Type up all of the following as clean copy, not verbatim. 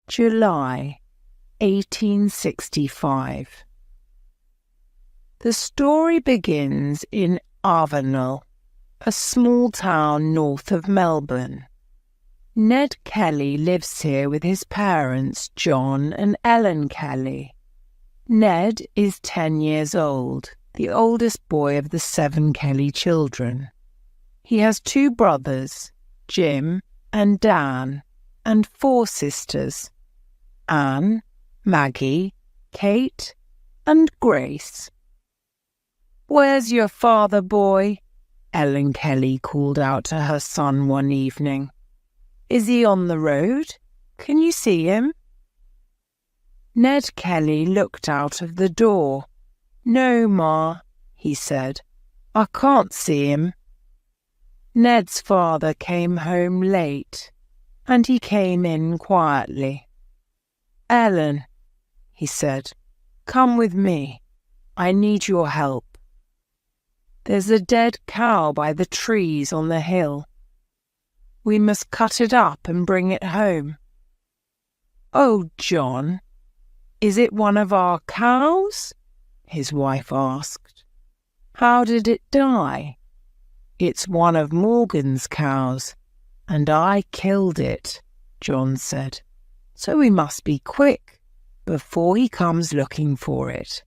July 1865. The story begins in Avenel, a small town north of Melbourne. Ned Kelly lives here with his parents, John and Ellen Kelly. Ned is 10 years old, the oldest boy of the 7 Kelly children. He has 2 brothers, Jim and Dan, and 4 sisters, Anne, Maggie, Kate, and Grace. "Where's your father, boy?" Ellen Kelly called out to her son one evening. "Is he on the road? Can you see him?" Ned Kelly looked out of the door. "No, Ma," he said. "I can't see him." Ned's father came home late, and he came in quietly. "Ellen," he said, "come with me. I need your help. There's a dead cow by the trees on the hill. We must cut it up and bring it home." "Oh, John, is it one of our cows?" his wife asked. "How did it die?" "It's one of Morgan's cows, and I killed it," John said. "So we must be quick before he comes looking for it."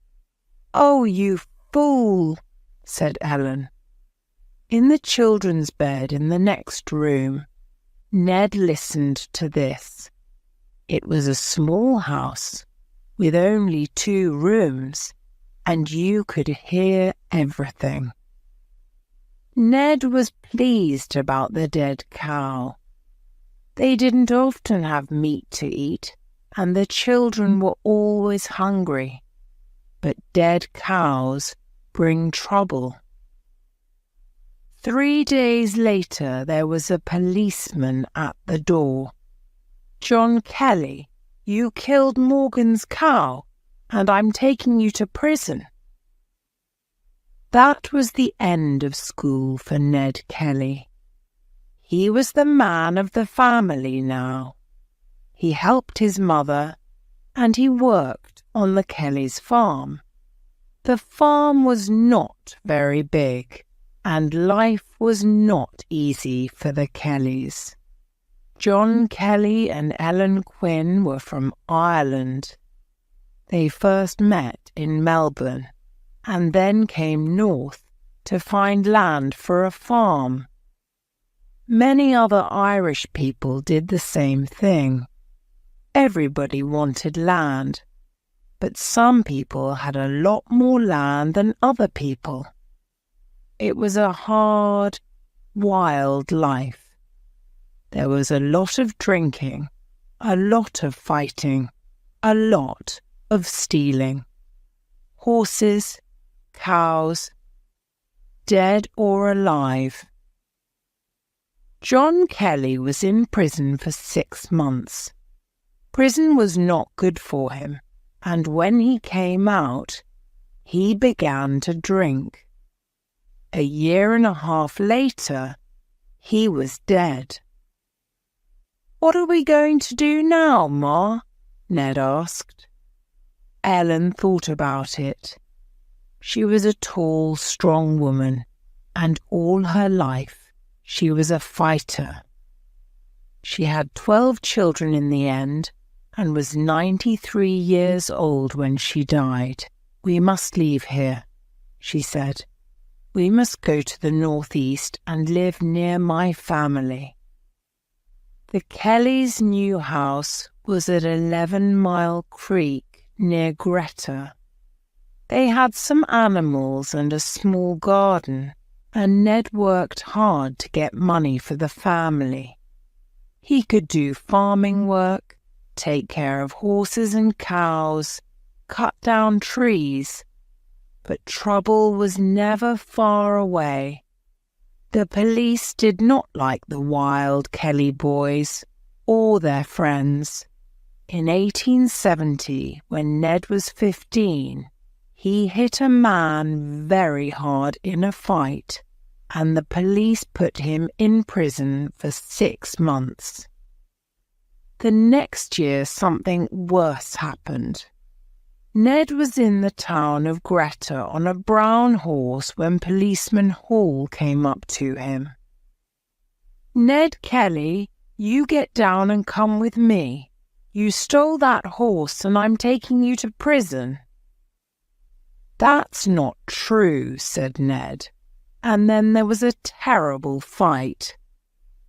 "Oh, you fool," said Ellen. In the children's bed in the next room, Ned listened to this. It was a small house with only 2 rooms, and you could hear everything. Ned was pleased about the dead cow. They didn't often have meat to eat, and the children were always hungry. But dead cows bring trouble. 3 days later, there was a policeman at the door. "John Kelly, you killed Morgan's cow, and I'm taking you to prison." That was the end of school for Ned Kelly. He was the man of the family now. He helped his mother, and he worked on the Kellys' farm. The farm was not very big, and life was not easy for the Kellys. John Kelly and Ellen Quinn were from Ireland. They first met in Melbourne, and then came north to find land for a farm. Many other Irish people did the same thing. Everybody wanted land, but some people had a lot more land than other people. It was a hard, wild life. There was a lot of drinking, a lot of fighting, a lot of stealing. Horses, cows, dead or alive. John Kelly was in prison for 6 months. Prison was not good for him, and when he came out, he began to drink. A 1.5 years later, he was dead. "What are we going to do now, Ma?" Ned asked. Ellen thought about it. She was a tall, strong woman, and all her life she was a fighter. She had 12 children in the end and was 93 years old when she died. "We must leave here," she said. "We must go to the northeast and live near my family." The Kellys' new house was at 11 Mile Creek near Greta. They had some animals and a small garden, and Ned worked hard to get money for the family. He could do farming work, take care of horses and cows, cut down trees, but trouble was never far away. The police did not like the wild Kelly boys or their friends. In 1870, when Ned was 15, he hit a man very hard in a fight, and the police put him in prison for 6 months. The next year, something worse happened. Ned was in the town of Greta on a brown horse when Policeman Hall came up to him. "Ned Kelly, you get down and come with me. You stole that horse and I'm taking you to prison." "That's not true," said Ned. And then there was a terrible fight.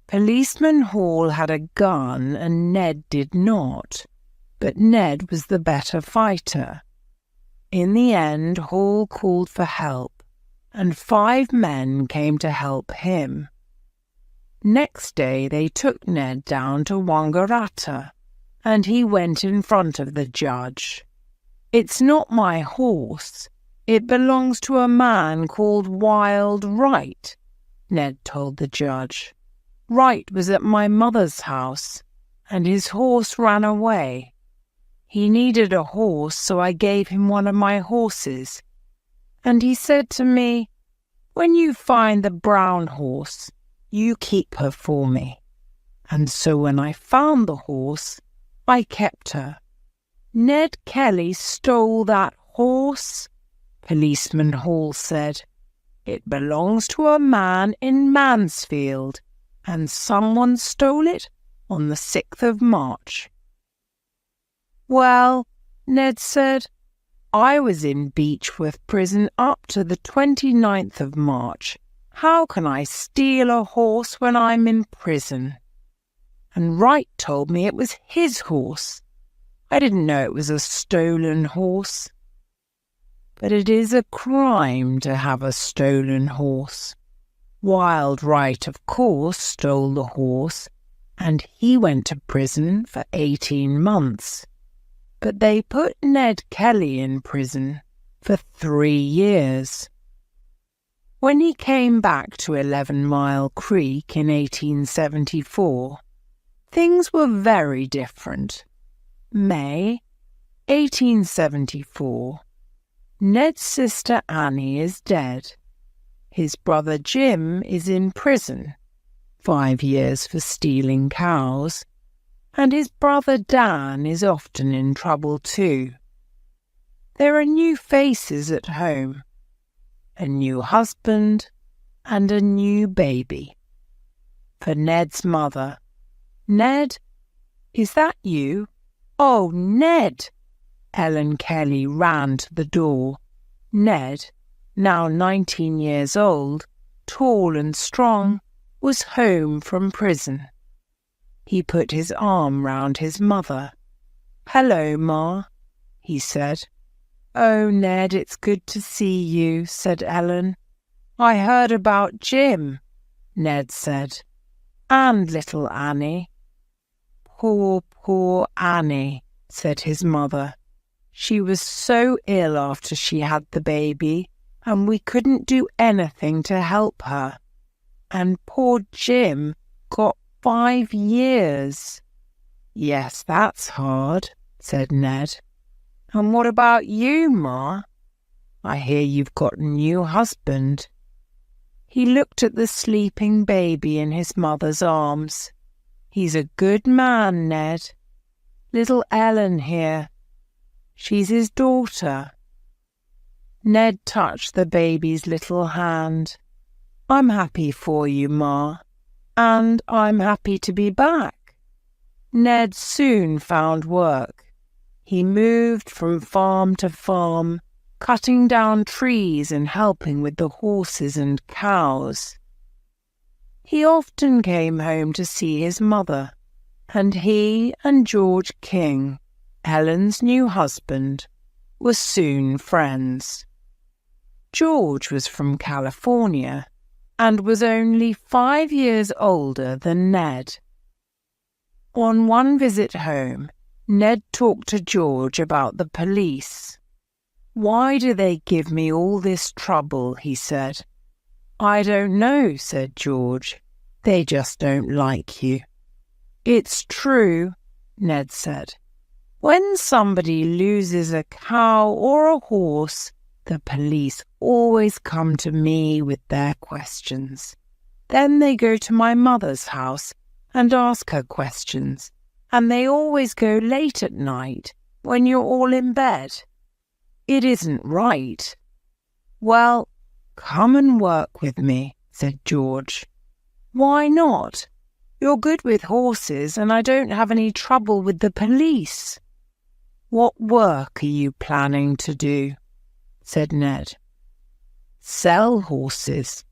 Policeman Hall had a gun and Ned did not, but Ned was the better fighter. In the end, Hall called for help, and 5 men came to help him. Next day they took Ned down to Wangaratta, and he went in front of the judge. "It's not my horse. It belongs to a man called Wild Wright," Ned told the judge. "Wright was at my mother's house, and his horse ran away. He needed a horse, so I gave him one of my horses. And he said to me, 'When you find the brown horse, you keep her for me.' And so when I found the horse, I kept her." "Ned Kelly stole that horse?" Policeman Hall said. "It belongs to a man in Mansfield, and someone stole it on the 6th of March. "Well," Ned said, "I was in Beechworth prison up to the 29th of March. How can I steal a horse when I'm in prison? And Wright told me it was his horse. I didn't know it was a stolen horse." "But it is a crime to have a stolen horse. Wild Wright, of course, stole the horse, and he went to prison for 18 months. But they put Ned Kelly in prison for 3 years. When he came back to 11 Mile Creek in 1874, things were very different. May 1874. Ned's sister Annie is dead. His brother Jim is in prison, 5 years for stealing cows, and his brother Dan is often in trouble too. There are new faces at home, a new husband and a new baby. For Ned's mother, "Ned, is that you? Oh, Ned!" Ellen Kelly ran to the door. Ned, now 19 years old, tall and strong, was home from prison. He put his arm round his mother. "Hello, Ma," he said. "Oh, Ned, it's good to see you," said Ellen. "I heard about Jim," Ned said, "and little Annie." Poor Annie," said his mother. "She was so ill after she had the baby, and we couldn't do anything to help her. And poor Jim got 5 years. "Yes, that's hard," said Ned. "And what about you, Ma? I hear you've got a new husband." He looked at the sleeping baby in his mother's arms. "He's a good man, Ned. Little Ellen here. She's his daughter." Ned touched the baby's little hand. "I'm happy for you, Ma, and I'm happy to be back." Ned soon found work. He moved from farm to farm, cutting down trees and helping with the horses and cows. He often came home to see his mother, and he and George King, Ellen's new husband, were soon friends. George was from California and was only 5 years older than Ned. On one visit home, Ned talked to George about the police. "Why do they give me all this trouble?" he said. "I don't know," said George. "They just don't like you." "It's true," Ned said. "When somebody loses a cow or a horse, the police always come to me with their questions. Then they go to my mother's house and ask her questions, and they always go late at night when you're all in bed. It isn't right." "Well, come and work with me," said George. "Why not? You're good with horses, and I don't have any trouble with the police." "What work are you planning to do?" said Ned. "Sell horses.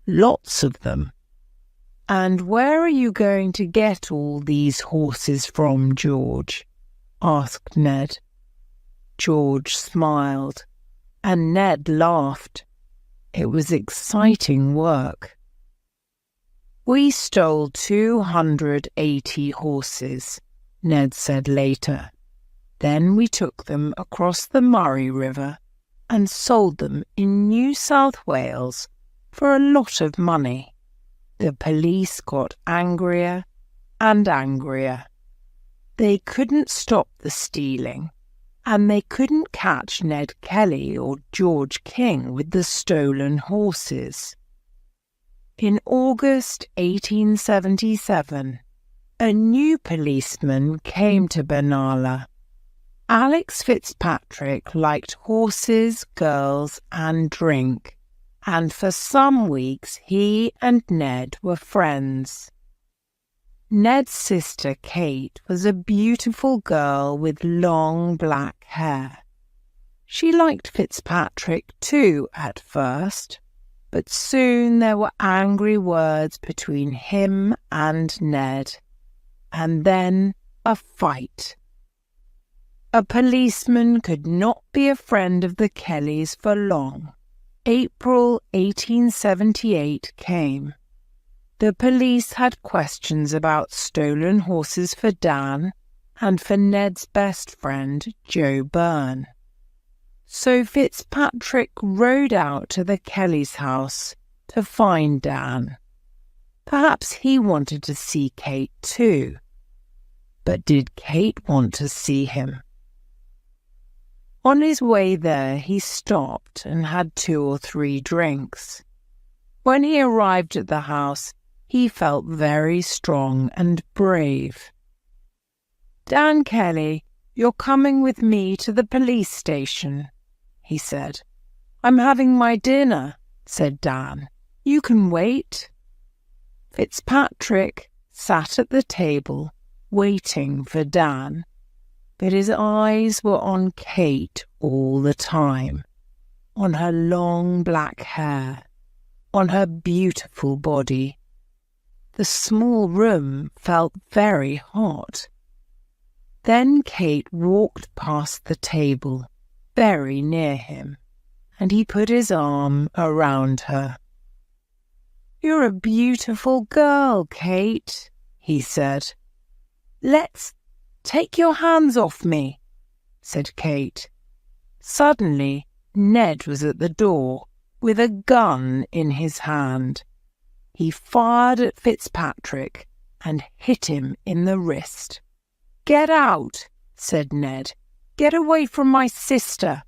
Lots of them." "And where are you going to get all these horses from, George?" asked Ned. George smiled, and Ned laughed. It was exciting work. "We stole 280 horses," Ned said later. "Then we took them across the Murray River and sold them in New South Wales for a lot of money. The police got angrier and angrier. They couldn't stop the stealing, and they couldn't catch Ned Kelly or George King with the stolen horses." In August 1877, a new policeman came to Benalla. Alex Fitzpatrick liked horses, girls, and drink, and for some weeks he and Ned were friends. Ned's sister Kate was a beautiful girl with long black hair. She liked Fitzpatrick too at first, but soon there were angry words between him and Ned, and then a fight. A policeman could not be a friend of the Kellys for long. April 1878 came. The police had questions about stolen horses for Dan and for Ned's best friend, Joe Byrne. So Fitzpatrick rode out to the Kellys' house to find Dan. Perhaps he wanted to see Kate too. But did Kate want to see him? On his way there, he stopped and had 2 or 3 drinks. When he arrived at the house, he felt very strong and brave. "Dan Kelly, you're coming with me to the police station," he said. "I'm having my dinner," said Dan. "You can wait." Fitzpatrick sat at the table, waiting for Dan, but his eyes were on Kate all the time, on her long black hair, on her beautiful body. The small room felt very hot. Then Kate walked past the table, very near him, and he put his arm around her. "You're a beautiful girl, Kate," he said. "Let's take your hands off me," said Kate. Suddenly, Ned was at the door with a gun in his hand. He fired at Fitzpatrick and hit him in the wrist. "Get out," said Ned. "Get away from my sister."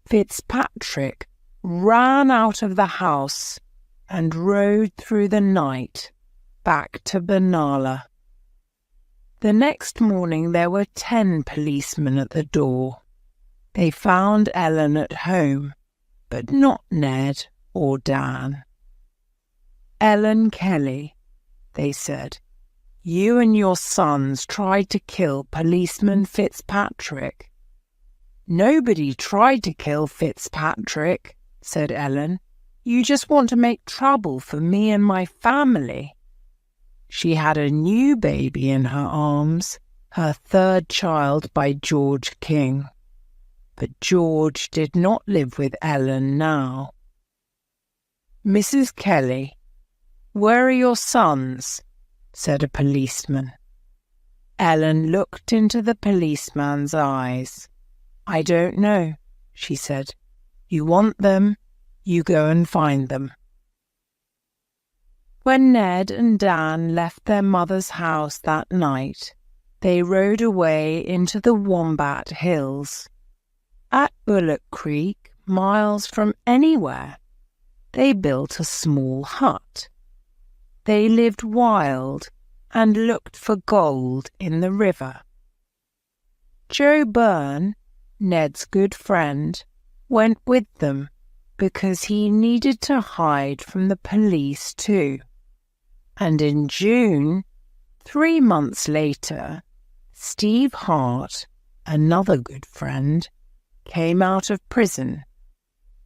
Fitzpatrick ran out of the house and rode through the night back to Benalla. The next morning there were 10 policemen at the door. They found Ellen at home, but not Ned or Dan. "Ellen Kelly," they said, "you and your sons tried to kill Policeman Fitzpatrick." "Nobody tried to kill Fitzpatrick," said Ellen. "You just want to make trouble for me and my family." She had a new baby in her arms, her 3rd child by George King. But George did not live with Ellen now. "Mrs. Kelly, where are your sons?" said a policeman. Ellen looked into the policeman's eyes. "I don't know," she said. "You want them, you go and find them." When Ned and Dan left their mother's house that night, they rode away into the Wombat Hills. At Bullock Creek, miles from anywhere, they built a small hut. They lived wild and looked for gold in the river. Joe Byrne, Ned's good friend, went with them because he needed to hide from the police too. And in June, 3 months later, Steve Hart, another good friend, came out of prison.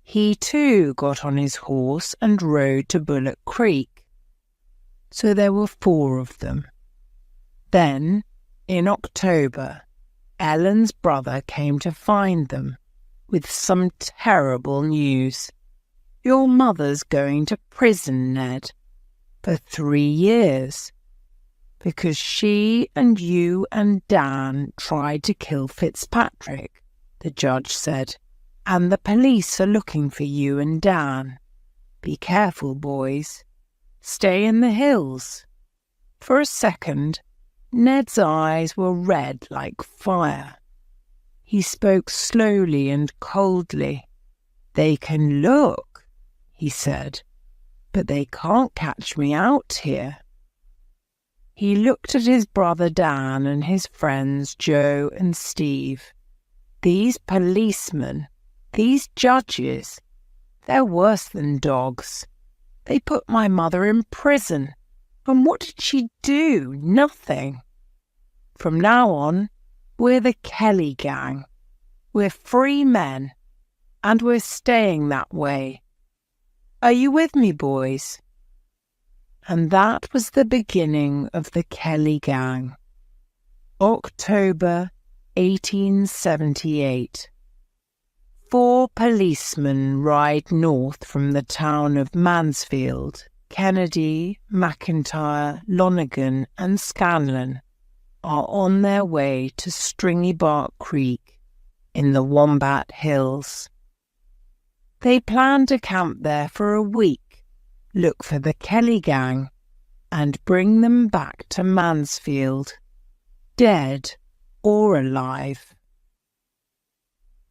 He too got on his horse and rode to Bullock Creek. So there were 4 of them. Then, in October, Ellen's brother came to find them with some terrible news. "Your mother's going to prison, Ned, for 3 years, because she and you and Dan tried to kill Fitzpatrick," the judge said, "and the police are looking for you and Dan. Be careful, boys. Stay in the hills." For a second, Ned's eyes were red like fire. He spoke slowly and coldly. "They can look," he said, "but they can't catch me out here." He looked at his brother Dan and his friends Joe and Steve. "These policemen, these judges, they're worse than dogs. They put my mother in prison. And what did she do? Nothing. From now on, we're the Kelly gang. We're free men, and we're staying that way. Are you with me, boys?" And that was the beginning of the Kelly gang. October 1878. 4 policemen ride north from the town of Mansfield. Kennedy, McIntyre, Lonergan and Scanlon are on their way to Stringy Bark Creek in the Wombat Hills. They plan to camp there for a week, look for the Kelly gang, and bring them back to Mansfield, dead or alive.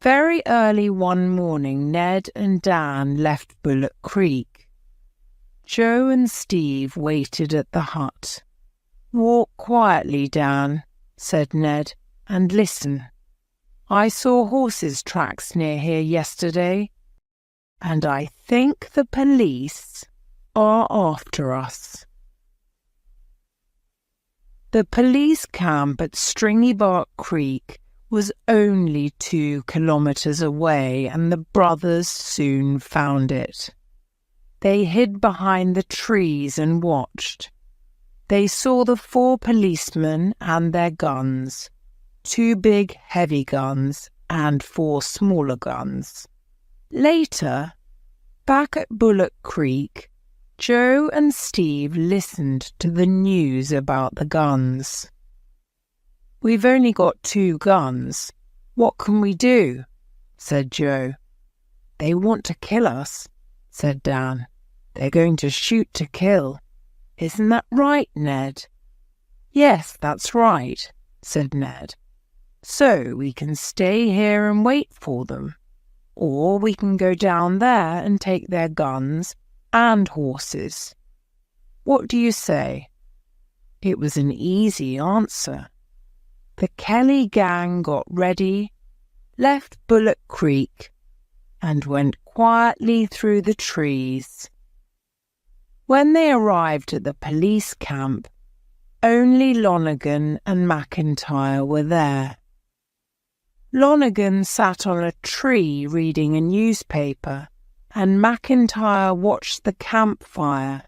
Very early one morning, Ned and Dan left Bullock Creek. Joe and Steve waited at the hut. "Walk quietly, Dan," said Ned, "and listen. I saw horses' tracks near here yesterday, and I think the police are after us." The police camp at Stringy Bark Creek was only 2 kilometers away, and the brothers soon found it. They hid behind the trees and watched. They saw the 4 policemen and their guns, 2 big heavy guns and 4 smaller guns. Later, back at Bullock Creek, Joe and Steve listened to the news about the guns. "We've only got 2 guns. What can we do?" said Joe. "They want to kill us," said Dan. "They're going to shoot to kill. Isn't that right, Ned?" "Yes, that's right," said Ned. "So we can stay here and wait for them, or we can go down there and take their guns and horses. What do you say?" It was an easy answer. The Kelly gang got ready, left Bullock Creek, and went quietly through the trees. When they arrived at the police camp, only Lonergan and McIntyre were there. Lonergan sat on a tree reading a newspaper, and McIntyre watched the campfire.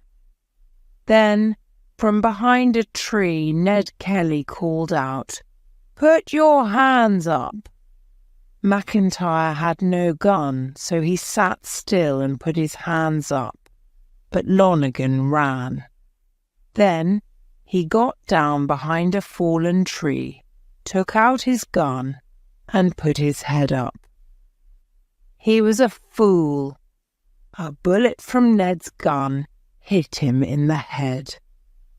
Then, from behind a tree, Ned Kelly called out, "Put your hands up." McIntyre had no gun, so he sat still and put his hands up, but Lonergan ran. Then he got down behind a fallen tree, took out his gun, and put his head up. He was a fool. A bullet from Ned's gun hit him in the head,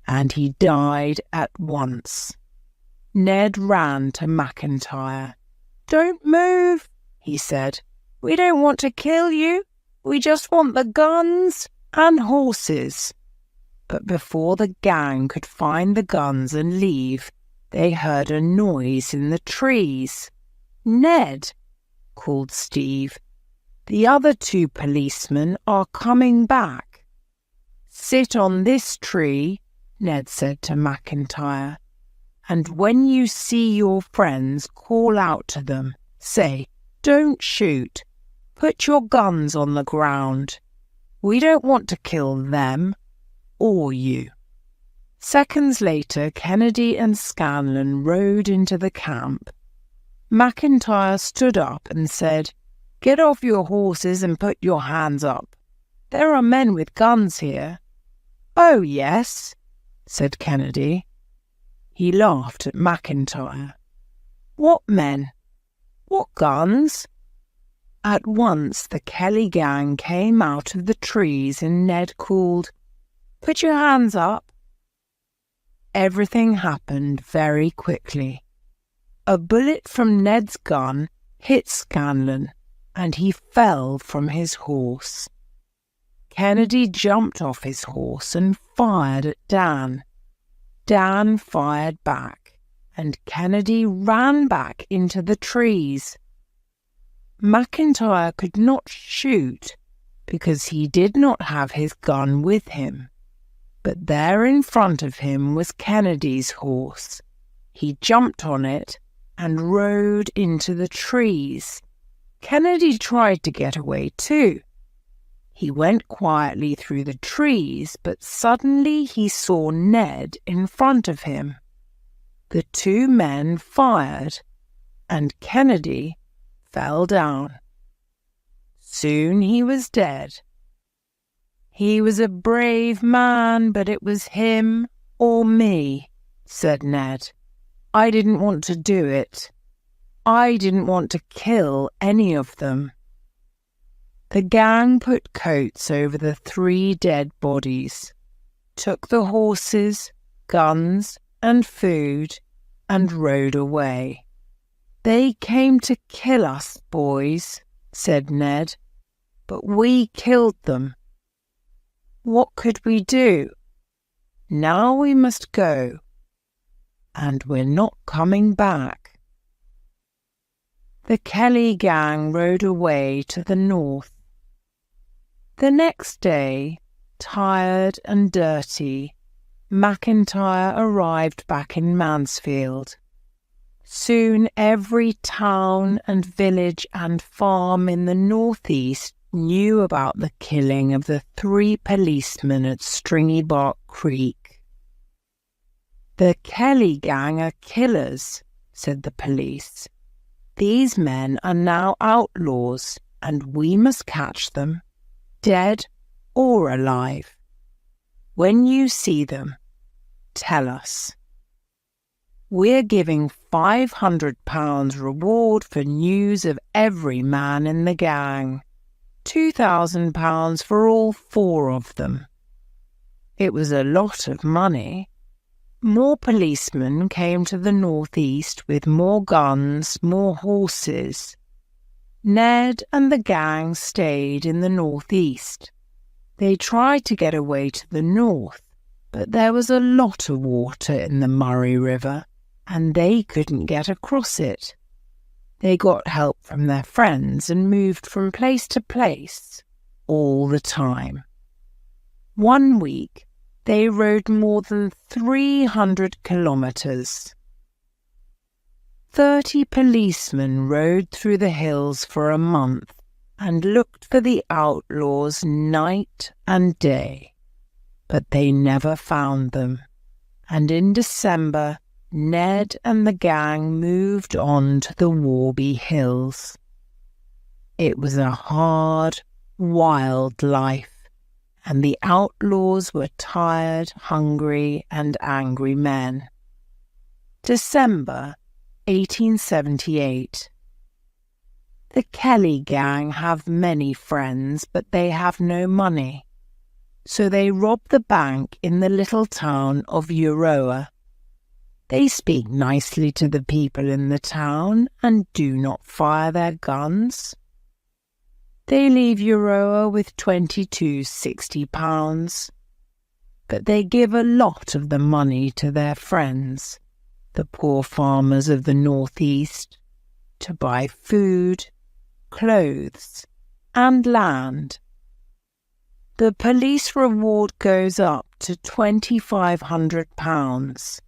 and he died at once. Ned ran to McIntyre. "Don't move," he said. "We don't want to kill you. We just want the guns and horses." But before the gang could find the guns and leave, they heard a noise in the trees. "Ned," called Steve, "the other 2 policemen are coming back." "Sit on this tree," Ned said to McIntyre, "and when you see your friends, call out to them. Say, 'Don't shoot. Put your guns on the ground. We don't want to kill them or you." Seconds later, Kennedy and Scanlon rode into the camp. McIntyre stood up and said, "Get off your horses and put your hands up. There are men with guns here." "Oh, yes," said Kennedy. He laughed at McIntyre. "What men? What guns?" At once the Kelly gang came out of the trees and Ned called, "Put your hands up." Everything happened very quickly. A bullet from Ned's gun hit Scanlon, and he fell from his horse. Kennedy jumped off his horse and fired at Dan. Dan fired back, and Kennedy ran back into the trees. McIntyre could not shoot because he did not have his gun with him. But there in front of him was Kennedy's horse. He jumped on it and rode into the trees. Kennedy tried to get away too. He went quietly through the trees, but suddenly he saw Ned in front of him. The 2 men fired, and Kennedy fell down. Soon he was dead. "He was a brave man, but it was him or me," said Ned. "I didn't want to do it. I didn't want to kill any of them." The gang put coats over the 3 dead bodies, took the horses, guns, and food, and rode away. "They came to kill us, boys," said Ned, "but we killed them. What could we do? Now we must go, and we're not coming back." The Kelly gang rode away to the north. The next day, tired and dirty, McIntyre arrived back in Mansfield. Soon every town and village and farm in the northeast knew about the killing of the 3 policemen at Stringybark Creek. "The Kelly gang are killers," said the police. "These men are now outlaws, and we must catch them, dead or alive. When you see them, tell us. We're giving £500 reward for news of every man in the gang. £2,000 for all 4 of them." It was a lot of money. More policemen came to the northeast with more guns, more horses. Ned and the gang stayed in the northeast. They tried to get away to the north, but there was a lot of water in the Murray River, and they couldn't get across it. They got help from their friends and moved from place to place all the time. One week, they rode more than 300 kilometers. 30 policemen rode through the hills for a month and looked for the outlaws night and day. But they never found them, and in December, Ned and the gang moved on to the Warby Hills. It was a hard, wild life, and the outlaws were tired, hungry, and angry men. December 1878. The Kelly gang have many friends, but they have no money. So they rob the bank in the little town of Euroa. They speak nicely to the people in the town and do not fire their guns. They leave Euroa with £22.60. but they give a lot of the money to their friends, the poor farmers of the northeast, to buy food, clothes, and land. The police reward goes up to £2,500.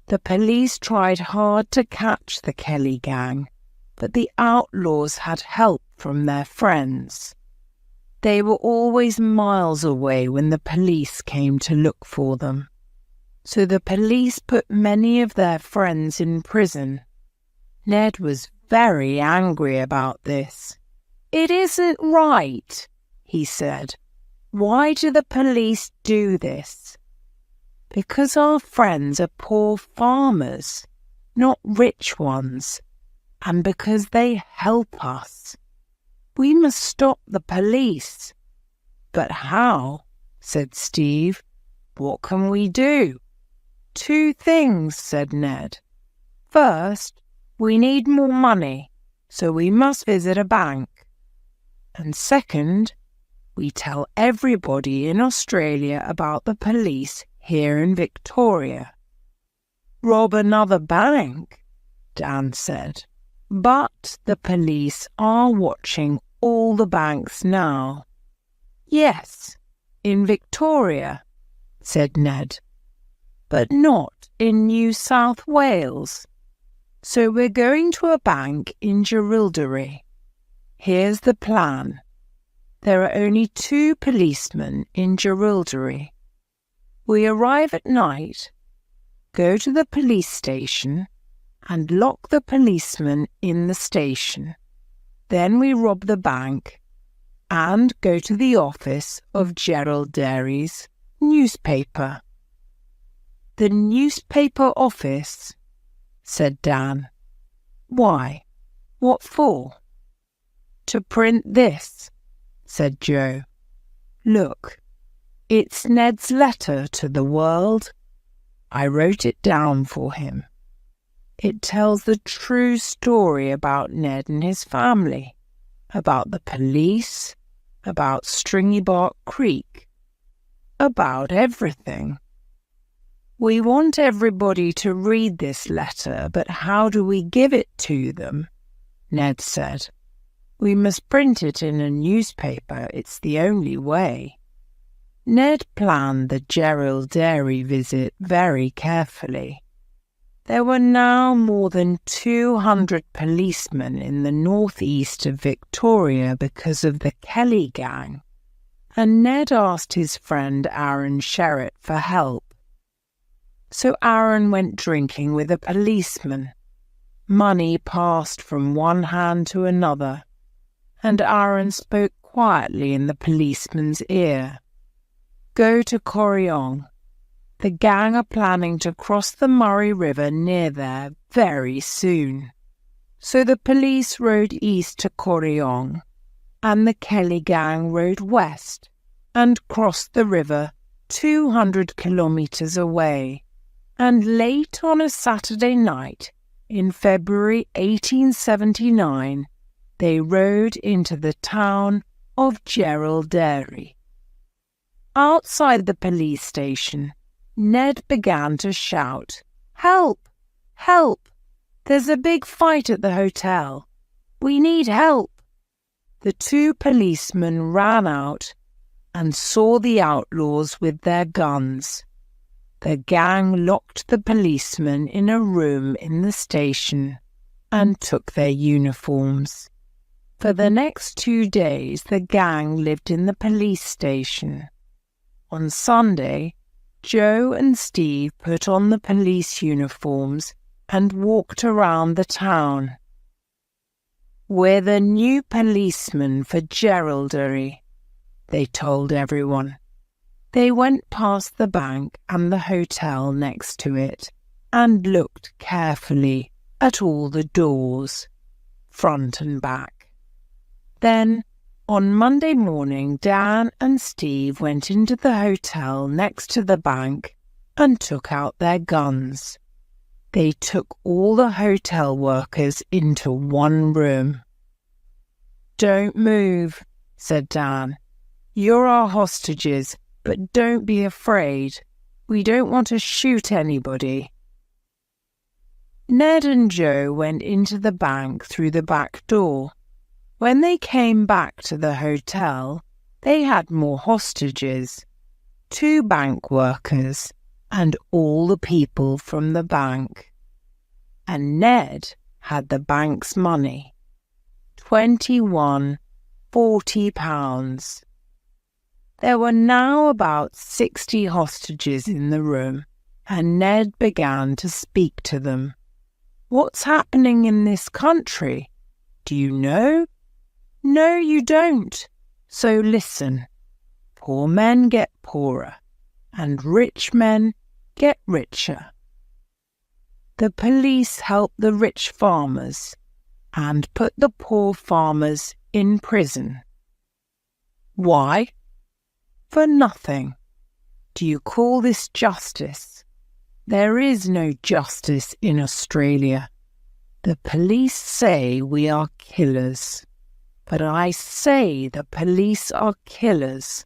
The police tried hard to catch the Kelly gang, but the outlaws had help from their friends. They were always miles away when the police came to look for them. So the police put many of their friends in prison. Ned was very angry about this. "It isn't right," he said. "Why do the police do this?" "Because our friends are poor farmers, not rich ones, and because they help us. We must stop the police." "But how?" said Steve. "What can we do?" "Two things," said Ned. "First, we need more money, so we must visit a bank. And second, we tell everybody in Australia about the police here in Victoria." "Rob another bank?" Dan said. "But the police are watching all the banks now." "Yes, in Victoria," said Ned, "but not in New South Wales. So we're going to a bank in Jerilderie. Here's the plan. There are only 2 policemen in Jerilderie. We arrive at night, go to the police station, and lock the policeman in the station. Then we rob the bank and go to the office of Jerilderie's newspaper." "The newspaper office?" said Dan. "Why, what for?" "To print this," said Joe. "Look, it's Ned's letter to the world. I wrote it down for him. It tells the true story about Ned and his family, about the police, about Stringybark Creek, about everything. We want everybody to read this letter, but how do we give it to them?" Ned said. "We must print it in a newspaper. It's the only way." Ned planned the Jerilderie visit very carefully. There were now more than 200 policemen in the northeast of Victoria because of the Kelly gang, and Ned asked his friend Aaron Sherritt for help. So Aaron went drinking with a policeman. Money passed from one hand to another, and Aaron spoke quietly in the policeman's ear. "Go to Corryong. The gang are planning to cross the Murray River near there very soon." So the police rode east to Corryong, and the Kelly gang rode west and crossed the river 200 kilometres away. And late on a Saturday night in February 1879, they rode into the town of Jerilderie. Outside the police station, Ned began to shout, "Help! Help! There's a big fight at the hotel. We need help!" The 2 policemen ran out and saw the outlaws with their guns. The gang locked the policemen in a room in the station and took their uniforms. For the next 2 days, the gang lived in the police station. On Sunday, Joe and Steve put on the police uniforms and walked around the town. "We're the new policemen for Jerilderie," they told everyone. They went past the bank and the hotel next to it and looked carefully at all the doors, front and back. Then, on Monday morning, Dan and Steve went into the hotel next to the bank and took out their guns. They took all the hotel workers into one room. "Don't move," said Dan. "You're our hostages, But don't be afraid. We don't want to shoot anybody." Ned and Joe went into the bank through the back door. When they came back to the hotel, they had more hostages, 2 bank workers, and all the people from the bank. And Ned had the bank's money, 40 pounds. There were now about 60 hostages in the room, and Ned began to speak to them. "What's happening in this country? Do you know?" "No, you don't. So listen. Poor men get poorer, and rich men get richer. The police help the rich farmers and put the poor farmers in prison. Why? For nothing. Do you call this justice? There is no justice in Australia. The police say we are killers. But I say the police are killers.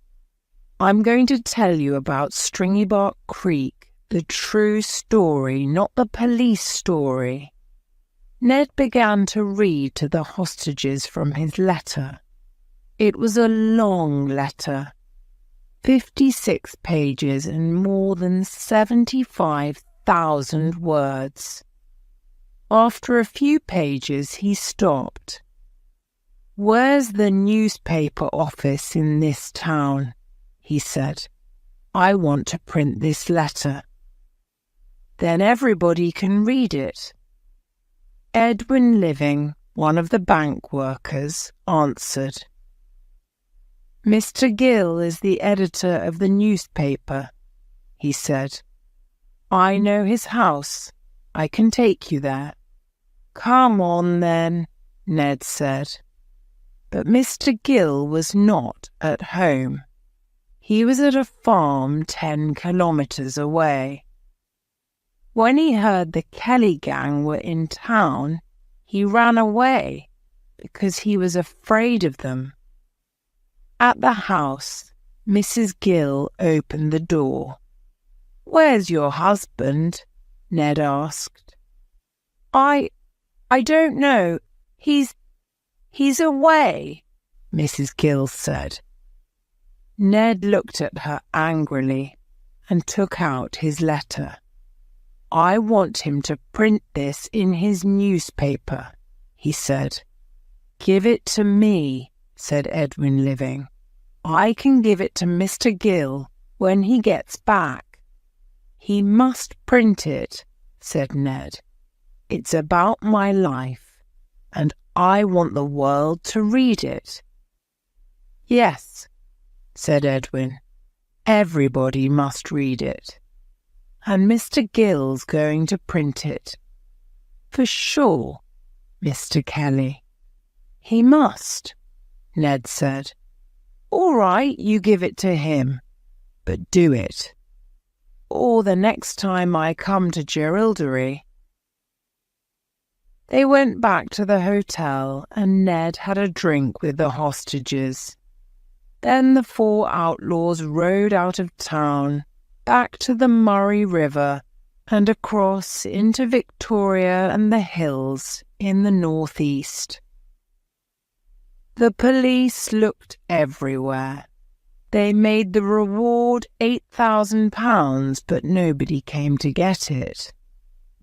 I'm going to tell you about Stringybark Creek, the true story, not the police story." Ned began to read to the hostages from his letter. It was a long letter, 56 pages and more than 75,000 words. After a few pages, he stopped. "Where's the newspaper office in this town?" he said. "I want to print this letter. Then everybody can read it." Edwin Living, one of the bank workers, answered. "Mr. Gill is the editor of the newspaper," he said. "I know his house. I can take you there." "Come on, then," Ned said. But Mr. Gill was not at home. He was at a farm 10 kilometres away. When he heard the Kelly gang were in town, he ran away because he was afraid of them. At the house, Mrs. Gill opened the door. "Where's your husband?" Ned asked. I don't know. He's away," Mrs. Gill said. Ned looked at her angrily and took out his letter. "I want him to print this in his newspaper," he said. "Give it to me," said Edwin Living. "I can give it to Mr. Gill when he gets back." "He must print it," said Ned. "It's about my life, and I want the world to read it." "Yes," said Edwin. "Everybody must read it. And Mr. Gill's going to print it." "For sure, Mr. Kelly." "He must," Ned said. "All right, you give it to him, but do it. Or the next time I come to Jerilderie." They went back to the hotel and Ned had a drink with the hostages. Then the 4 outlaws rode out of town, back to the Murray River and across into Victoria and the hills in the northeast. The police looked everywhere. They made the reward £8,000, but nobody came to get it.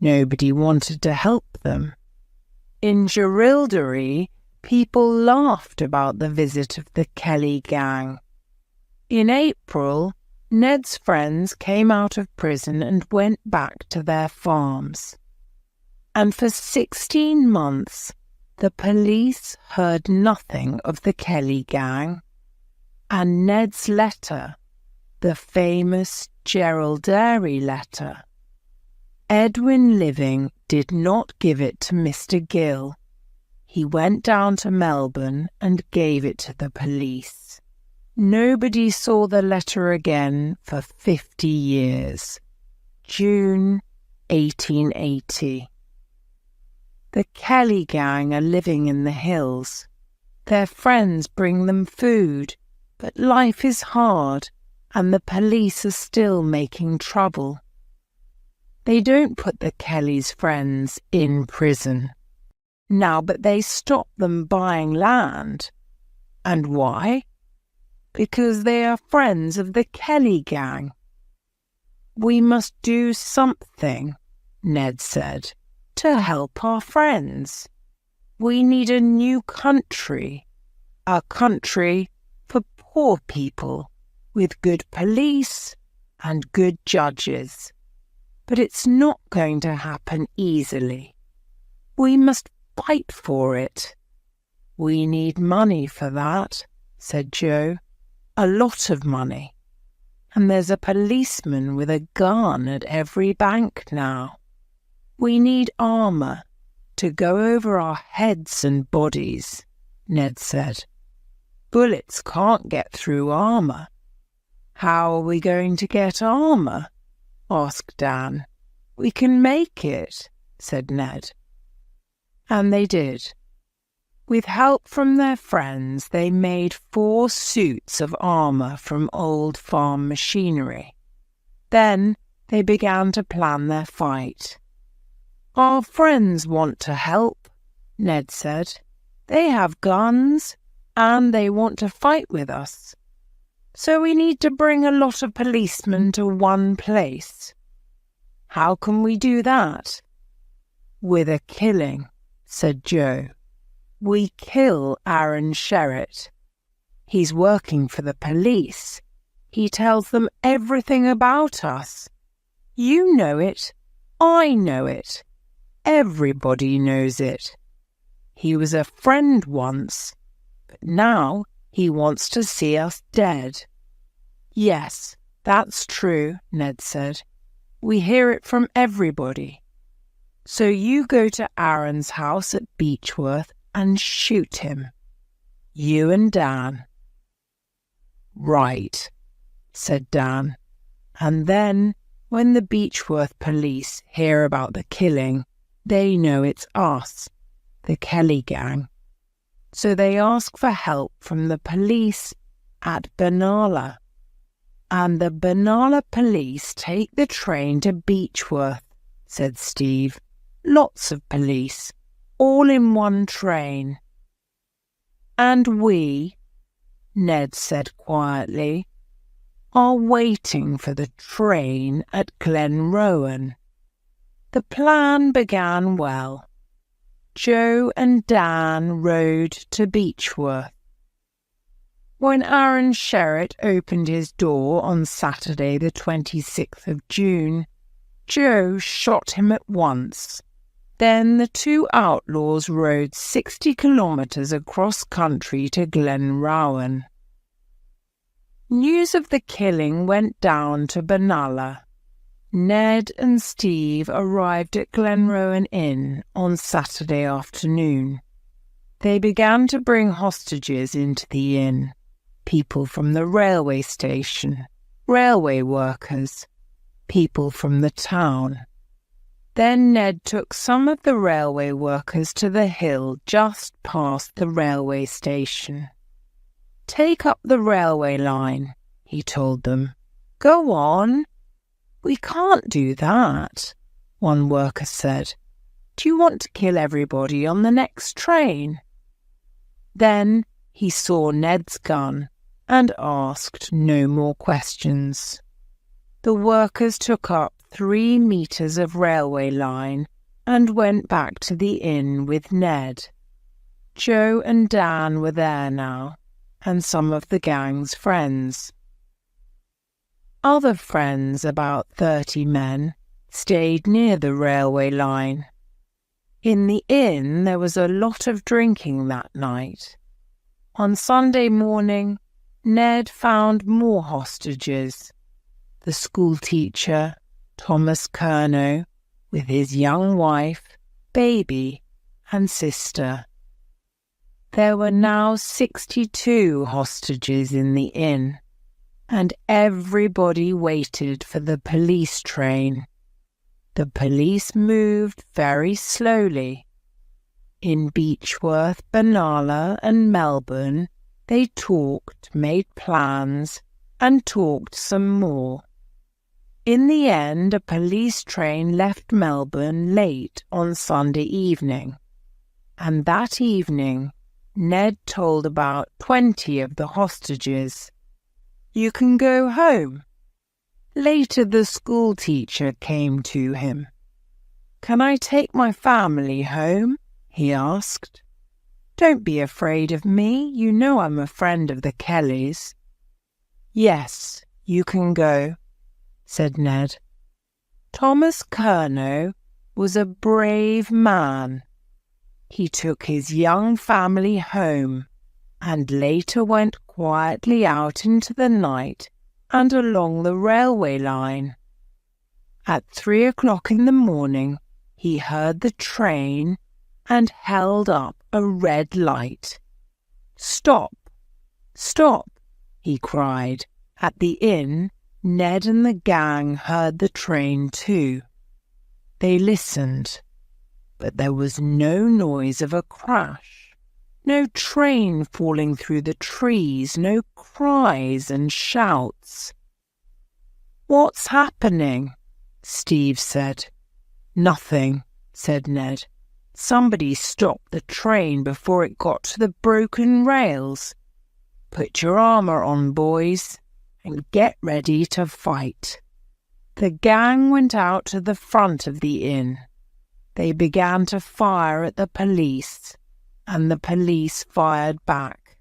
Nobody wanted to help them. In Jerilderie, people laughed about the visit of the Kelly gang. In April, Ned's friends came out of prison and went back to their farms. And for 16 months, the police heard nothing of the Kelly gang. And Ned's letter, the famous Jerilderie letter, Edwin Living did not give it to Mr. Gill. He went down to Melbourne and gave it to the police. Nobody saw the letter again for 50 years. June 1880. The Kelly gang are living in the hills. Their friends bring them food, but life is hard and the police are still making trouble. They don't put the Kellys' friends in prison now, but they stop them buying land. And why? Because they are friends of the Kelly gang. We must do something, Ned said, to help our friends. We need a new country, a country for poor people with good police and good judges. But it's not going to happen easily. We must fight for it. We need money for that, said Joe. A lot of money. And there's a policeman with a gun at every bank now. We need armour to go over our heads and bodies, Ned said. Bullets can't get through armour. How are we going to get armour? Asked Dan. We can make it, said Ned. And they did. With help from their friends, they made 4 suits of armour from old farm machinery. Then they began to plan their fight. Our friends want to help, Ned said. They have guns and they want to fight with us. So we need to bring a lot of policemen to one place. How can we do that? With a killing, said Joe. We kill Aaron Sherritt. He's working for the police. He tells them everything about us. You know it. I know it. Everybody knows it. He was a friend once, but now he wants to see us dead. Yes, that's true, Ned said. We hear it from everybody. So you go to Aaron's house at Beechworth and shoot him. You and Dan. Right, said Dan. And then, when the Beechworth police hear about the killing, they know it's us, the Kelly gang. So they ask for help from the police at Benalla. And the Benalla police take the train to Beechworth, said Steve. Lots of police, all in one train. And we, Ned said quietly, are waiting for the train at Glenrowan. The plan began well. Joe and Dan rode to Beechworth. When Aaron Sherritt opened his door on Saturday the 26th of June, Joe shot him at once. Then the 2 outlaws rode 60 kilometres across country to Glenrowan. News of the killing went down to Benalla. Ned and Steve arrived at Glenrowan Inn on Saturday afternoon. They began to bring hostages into the inn, people from the railway station, railway workers, people from the town. Then Ned took some of the railway workers to the hill just past the railway station. Take up the railway line, he told them. Go on. We can't do that, one worker said. Do you want to kill everybody on the next train? Then he saw Ned's gun and asked no more questions. The workers took up 3 meters of railway line and went back to the inn with Ned. Joe and Dan were there now, and some of the gang's friends. Other friends, about 30 men, stayed near the railway line. In the inn there was a lot of drinking that night. On Sunday morning, Ned found more hostages. The schoolteacher, Thomas Curnow, with his young wife, baby, and sister. There were now 62 hostages in the inn, and everybody waited for the police train. The police moved very slowly. In Beechworth, Benalla, and Melbourne, they talked, made plans, and talked some more. In the end, a police train left Melbourne late on Sunday evening, and that evening Ned told about 20 of the hostages, "You can go home." Later the school teacher came to him. "Can I take my family home?" he asked. "Don't be afraid of me, you know I'm a friend of the Kellys." "Yes, you can go," said Ned. Thomas Curnow was a brave man. He took his young family home and later went quietly out into the night and along the railway line. At 3 o'clock in the morning, he heard the train and held up a red light. "Stop! Stop!" he cried. At the inn, Ned and the gang heard the train too. They listened, but there was no noise of a crash, no train falling through the trees, no cries and shouts. "What's happening?" Steve said. "Nothing," said Ned. "Somebody stopped the train before it got to the broken rails. Put your armour on, boys, and get ready to fight." The gang went out to the front of the inn. They began to fire at the police, and the police fired back.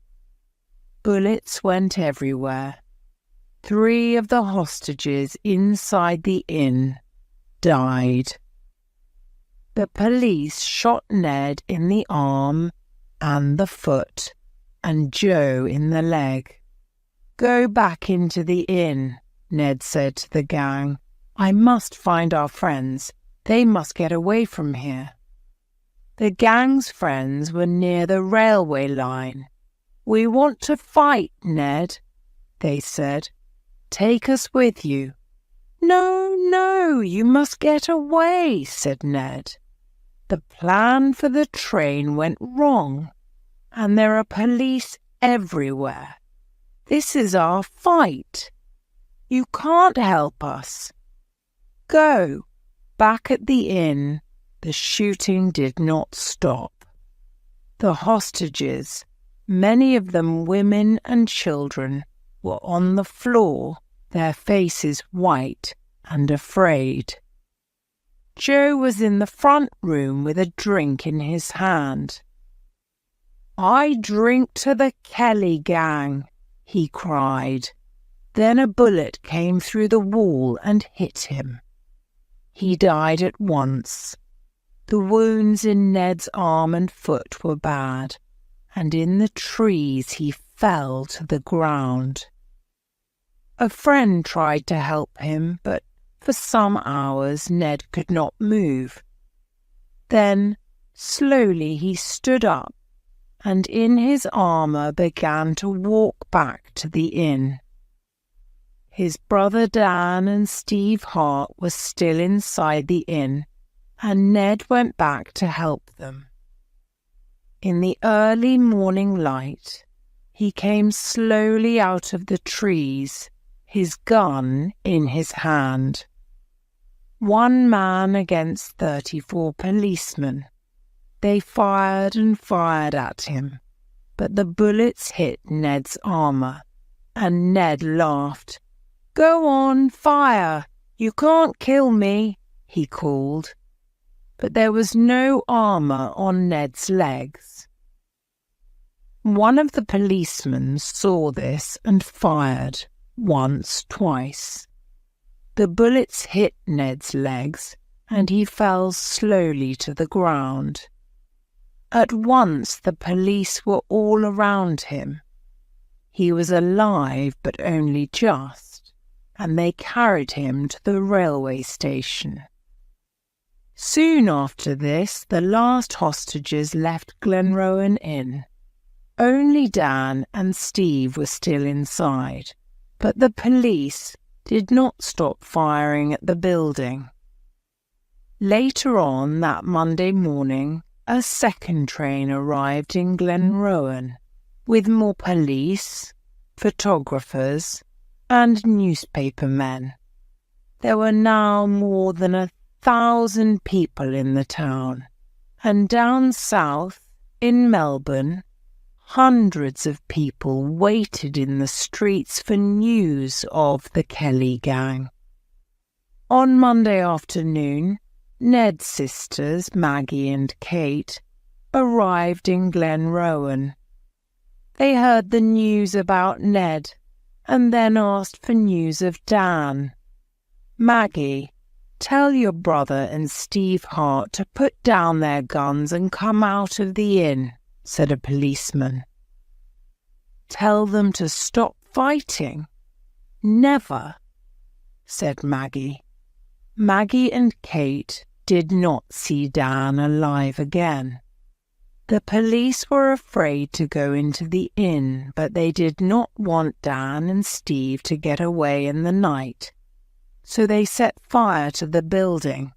Bullets went everywhere. 3 of the hostages inside the inn died. The police shot Ned in the arm and the foot, and Joe in the leg. "Go back into the inn," Ned said to the gang. "I must find our friends. They must get away from here." The gang's friends were near the railway line. "We want to fight, Ned," they said. "Take us with you." "No, no, you must get away," said Ned. "The plan for the train went wrong, and there are police everywhere. This is our fight. You can't help us. Go." Back at the inn, the shooting did not stop. The hostages, many of them women and children, were on the floor, their faces white and afraid. Joe was in the front room with a drink in his hand. "I drink to the Kelly gang," he cried. Then a bullet came through the wall and hit him. He died at once. The wounds in Ned's arm and foot were bad, and in the trees he fell to the ground. A friend tried to help him, but for some hours Ned could not move. Then, slowly he stood up, and in his armour began to walk back to the inn. His brother Dan and Steve Hart were still inside the inn, and Ned went back to help them. In the early morning light, he came slowly out of the trees, his gun in his hand. 1 man against 34 policemen. They fired and fired at him, but the bullets hit Ned's armour, and Ned laughed. "Go on, fire! You can't kill me," he called. But there was no armour on Ned's legs. One of the policemen saw this and fired, once, twice. The bullets hit Ned's legs, and he fell slowly to the ground. At once the police were all around him. He was alive, but only just, and they carried him to the railway station. Soon after this, the last hostages left Glenrowan Inn. Only Dan and Steve were still inside, but the police did not stop firing at the building. Later on that Monday morning, a second train arrived in Glenrowan, with more police, photographers, and newspaper men. There were now more than 1,000 people in the town, and down south in Melbourne, hundreds of people waited in the streets for news of the Kelly gang. On Monday afternoon, Ned's sisters, Maggie and Kate, arrived in Glenrowan. They heard the news about Ned and then asked for news of Dan. "Maggie, tell your brother and Steve Hart to put down their guns and come out of the inn," said a policeman. "Tell them to stop fighting." "Never," said Maggie. Maggie and Kate did not see Dan alive again. The police were afraid to go into the inn, but they did not want Dan and Steve to get away in the night, so they set fire to the building.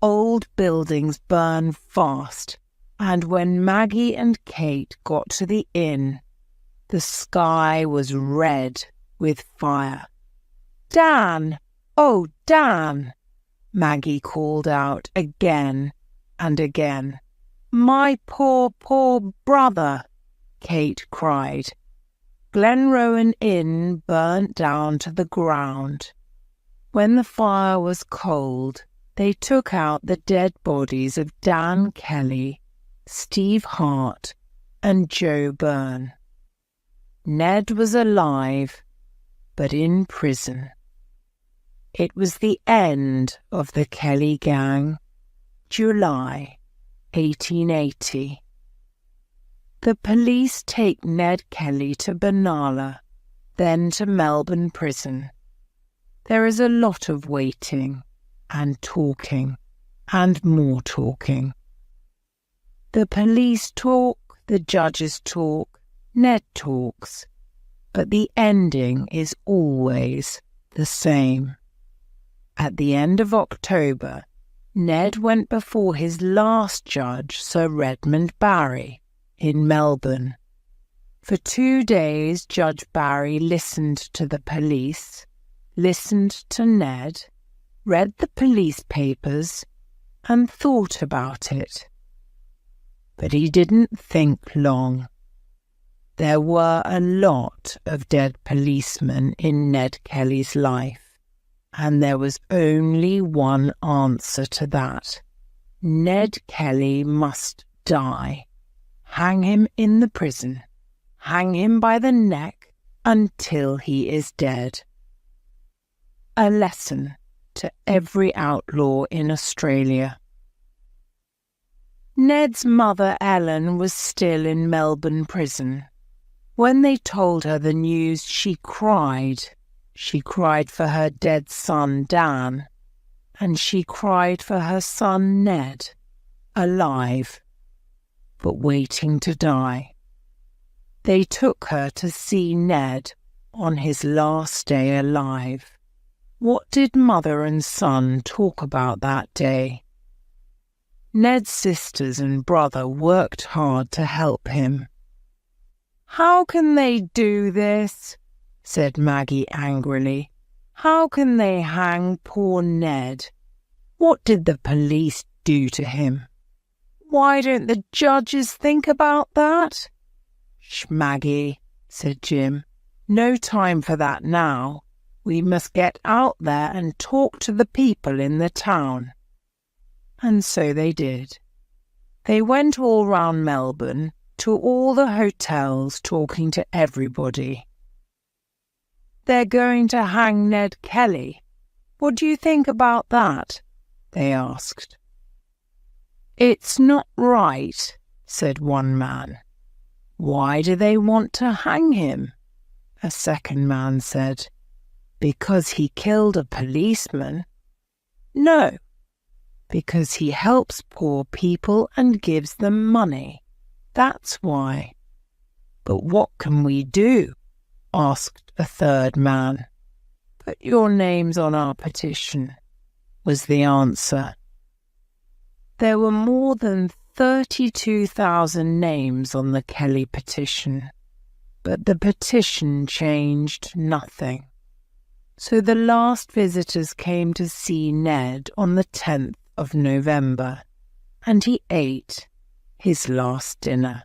Old buildings burn fast, and when Maggie and Kate got to the inn, the sky was red with fire. "Dan! Oh, Dan!" Maggie called out again and again. "My poor, poor brother!" Kate cried. Glenrowan Inn burnt down to the ground. When the fire was cold, they took out the dead bodies of Dan Kelly, Steve Hart, and Joe Byrne. Ned was alive, but in prison. It was the end of the Kelly gang, July 1880. The police take Ned Kelly to Benalla, then to Melbourne prison. There is a lot of waiting and talking and more talking. The police talk, the judges talk, Ned talks, but the ending is always the same. At the end of October, Ned went before his last judge, Sir Redmond Barry, in Melbourne. For 2 days, Judge Barry listened to the police, listened to Ned, read the police papers, and thought about it. But he didn't think long. There were a lot of dead policemen in Ned Kelly's life, and there was only one answer to that. Ned Kelly must die. Hang him in the prison. Hang him by the neck until he is dead. A lesson to every outlaw in Australia. Ned's mother, Ellen, was still in Melbourne prison. When they told her the news, she cried. She cried for her dead son, Dan, and she cried for her son, Ned, alive, but waiting to die. They took her to see Ned on his last day alive. What did mother and son talk about that day? Ned's sisters and brother worked hard to help him. "How can they do this?" said Maggie angrily. "How can they hang poor Ned? What did the police do to him? Why don't the judges think about that?" "Shh, Maggie," said Jim. "No time for that now. We must get out there and talk to the people in the town." And so they did. They went all round Melbourne, to all the hotels, talking to everybody. "They're going to hang Ned Kelly. What do you think about that?" they asked. "It's not right," said one man. "Why do they want to hang him?" a second man said. "Because he killed a policeman." "No, because he helps poor people and gives them money. That's why." "But what can we do?" asked a third man. "Put your names on our petition," was the answer. There were more than 32,000 names on the Kelly petition, but the petition changed nothing. So the last visitors came to see Ned on the 10th of November, and he ate his last dinner.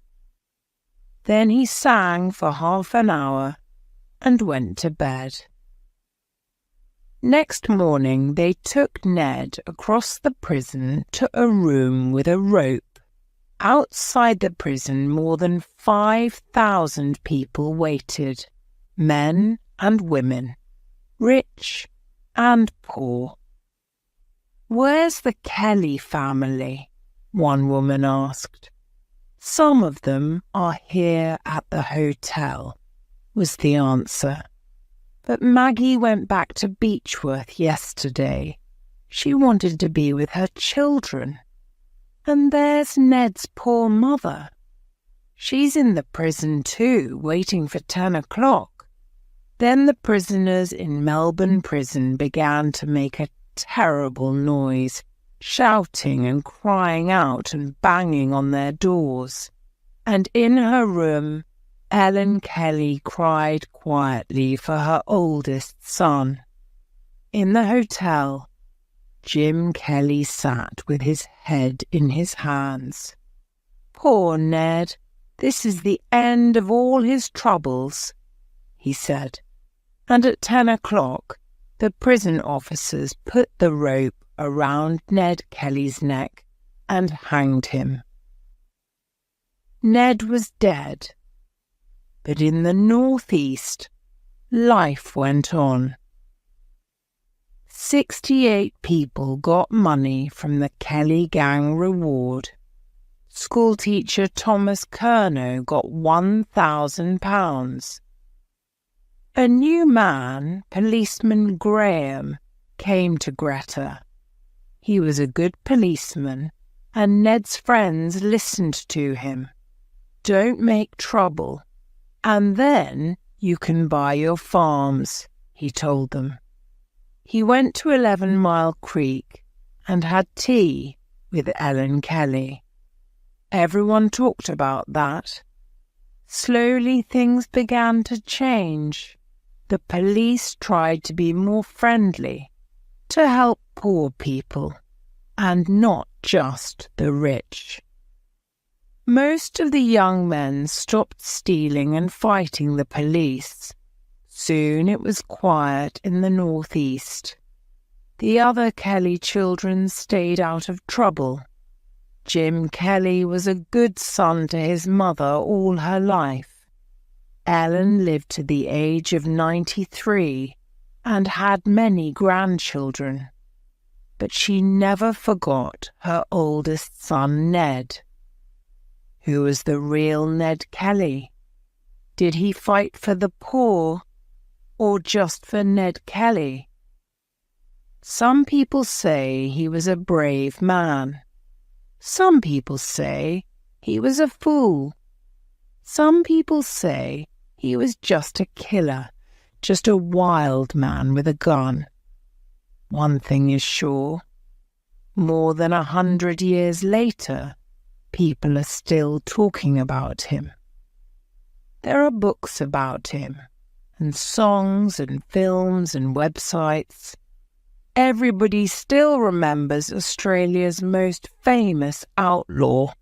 Then he sang for half an hour and went to bed. Next morning they took Ned across the prison to a room with a rope. Outside the prison, more than 5,000 people waited, men and women, rich and poor. "Where's the Kelly family?" one woman asked. "Some of them are here at the hotel," was the answer. "But Maggie went back to Beechworth yesterday. She wanted to be with her children. And there's Ned's poor mother. She's in the prison too, waiting for 10 o'clock. Then the prisoners in Melbourne prison began to make a terrible noise, shouting and crying out and banging on their doors. And in her room, Ellen Kelly cried quietly for her oldest son. In the hotel, Jim Kelly sat with his head in his hands. "Poor Ned, this is the end of all his troubles," he said. And at 10 o'clock, the prison officers put the rope around Ned Kelly's neck and hanged him. Ned was dead, but in the northeast, life went on. 68 people got money from the Kelly Gang reward. Schoolteacher Thomas Curnow got £1,000. A new man, Policeman Graham, came to Greta. He was a good policeman, and Ned's friends listened to him. "Don't make trouble, and then you can buy your farms," he told them. He went to 11 Mile Creek and had tea with Ellen Kelly. Everyone talked about that. Slowly things began to change. The police tried to be more friendly, to help poor people, and not just the rich. Most of the young men stopped stealing and fighting the police. Soon it was quiet in the northeast. The other Kelly children stayed out of trouble. Jim Kelly was a good son to his mother all her life. Ellen lived to the age of 93 and had many grandchildren. But she never forgot her oldest son, Ned. Who was the real Ned Kelly? Did he fight for the poor, or just for Ned Kelly? Some people say he was a brave man. Some people say he was a fool. Some people say he was just a killer, just a wild man with a gun. One thing is sure, more than 100 years later, people are still talking about him. There are books about him, and songs and films and websites. Everybody still remembers Australia's most famous outlaw.